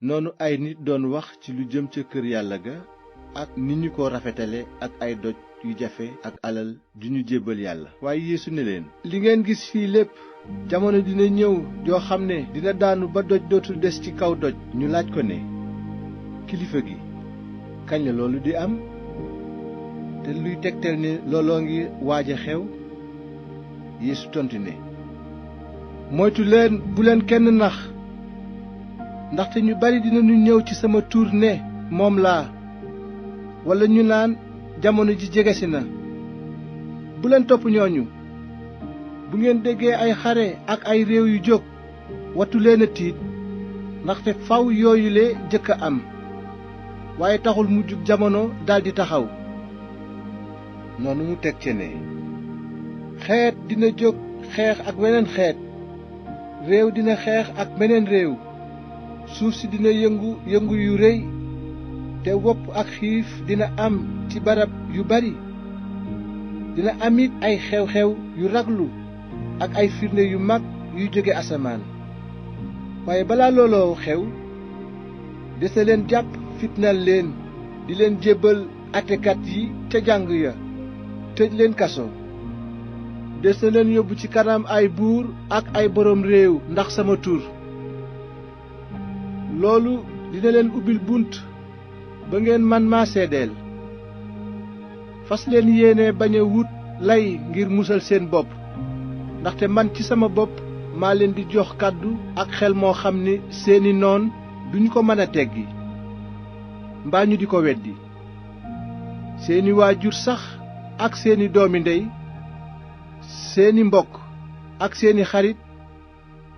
noonu ay nit doon wax ci lu jëm ca kër yàlla ga ak ni ñu ko rafetale ak ay doj yu jafe ak alal ju ñu jébbal yàlla. waaye Yeesu ne leen, li ngeen gis fii lépp jamono dina ñëw joo xam ne dina daanu ba doj dootul des ci kaw doj. ñu laaj ko ne, kilifa gi, kañ la loolu di am te luy tegtal ne looloo ngi waaj a xew? Yeesu tontu ne, moytu leen bu leen kenn nax, ndaxte ñu bari dinañu ñëw ci sama tur ne moom laa, walla ñu naan jamono ji jegesi na. bu leen topp ñooñu. bu ngeen déggee ay xare ak ay réew yu jóg, wattu leen a tiit, ndaxte faw yooyule jëkk a am, waaye taxul mujjug jamono daldi taxaw. noonu mu teg ci ne, xeet dina jóg xeex ak weneen xeet, réew dina xeex ak meneen réew, suuf si dina yëngu yëngu yu rëy, te wopp ak xiif dina am ci barab yu bari. dina am it ay xew-xew yu raglu ak ay firnde yu mag yuy jóge asamaan. waaye balaa looloo xew, des na leen jàpp, fitnaal leen, di leen jébbal àttekat yi ca jàng ya, tëj leen kaso. des na leen yóbbu ci kanam ay buur ak ay boroom réew ndax sama tur. loolu dina leen ubbil bunt ba ngeen man maa seedeel. fas leen yéene bañ a wut lay ngir musal seen bopp, ndaxte man ci sama bopp maa leen di jox kàddu ak xel moo xam ni seeni noon duñu ko mën a teggi mbaa ñu di ko weddi. seeni waajur sax ak seeni doomi ndey, seeni mbokk ak seeni xarit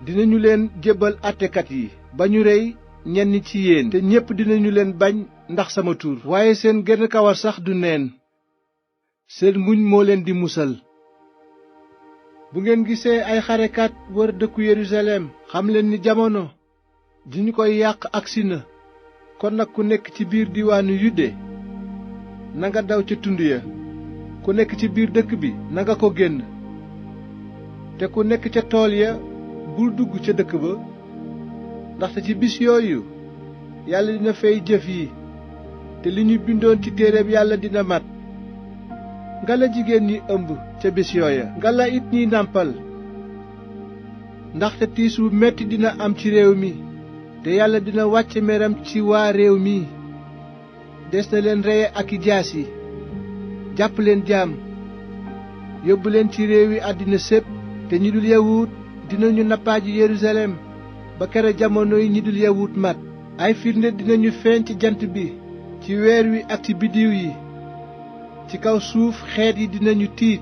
dinañu leen jébbal àttekat yi ba ñu rey ñenn ci yéen, te ñépp dinañu leen bañ ndax sama tur. waaye seen genn kawar sax du neen. seen muñ moo leen di musal. bu ngeen gisee ay xarekat wër dëkku Yerusalem, xam leen ni jamono ji ñu koy yàq agsi na. kon nag ku nekk ci biir diwaanu Yude nanga daw ca tund ya, ku nekk ci biir dëkk bi nanga ko génn, te ku nekk ca tool ya bul dugg ca dëkk ba, ndaxte ci bis yooyu yàlla dina fay jëf yi, te li ñu bindoon ci téereb yàlla dina mat. ngala jigéen ñi ëmb ca bis yooya, ngala it ñiy nàmpal, ndaxte tiis wu metti dina am ci réew mi, te yàlla dina wàcce meram ci waa réew mi. des na leen reye ak i jaasi, jàpp leen jaam, yóbbu leen ci réewi àddina sépp, te ñi dul yawut dinañu nappaaji Yerusalem ba kere jamono yi ñi dul yawut mat. ay firnde dinañu feeñ ci jant bi, ci weer wi ak ci biddiw yi. ci kaw suuf xeet yi dinañu tiit,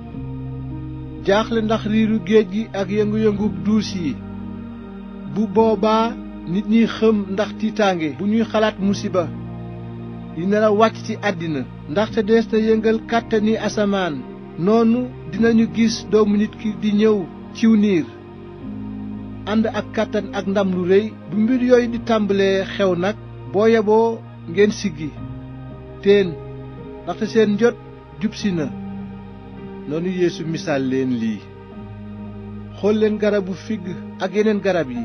jaaxle ndax riiru géej gi ak yëngu-yëngu duus yi. bu boobaa nit ñi xëm ndax tiitaange bu ñuy xalaat musiba yi nar a wàcc ci àddina. ndaxte dees na yëngal kàttani asamaan, noonu dinañu gis doomu nit ki di ñëw ciw niir, ànd ak kàttan ak ndam lu rëy. bu mbir yooyu di tàmbalee xew nag, boo yeboo ngeen siggi teen, ndaxte seen njot jubsi na. noonu Yeesu misaal leen lii. xool leen garabu figg ak yeneen garab yi.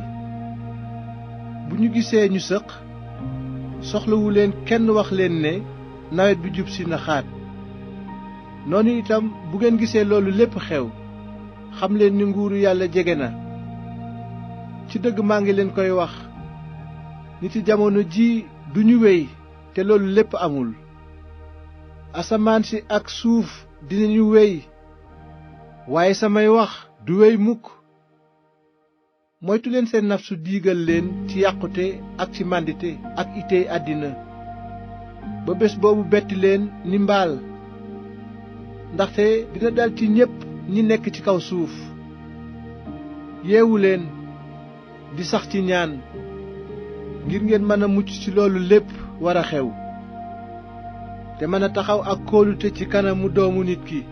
bu ñu gisee ñu sëq, soxlawu leen kenn wax leen ne nawet bi jubsi na xaat. noonu itam bu ngeen gisee loolu lépp xew, xam leen ni nguuru yàlla jege na. ci dëgg maa ngi leen koy wax, niti jamono ji duñu wéy te loolu lépp amul. asamaan si ak suuf dinañu wéy, waaye samay wax du wéy mukk. moytu leen seen nafsu diigal leen ci yàqute ak ci màndite ak itey àddina, ba bés boobu betti leen ni mbaal, ndaxte dina dal ci ñépp ñi nekk ci kaw suuf. yeewu leen di sax ci ñaan, ngir ngeen mën a mucc ci loolu lépp war a xew, te mën a taxaw ak kóolute ci kanamu doomu nit ki.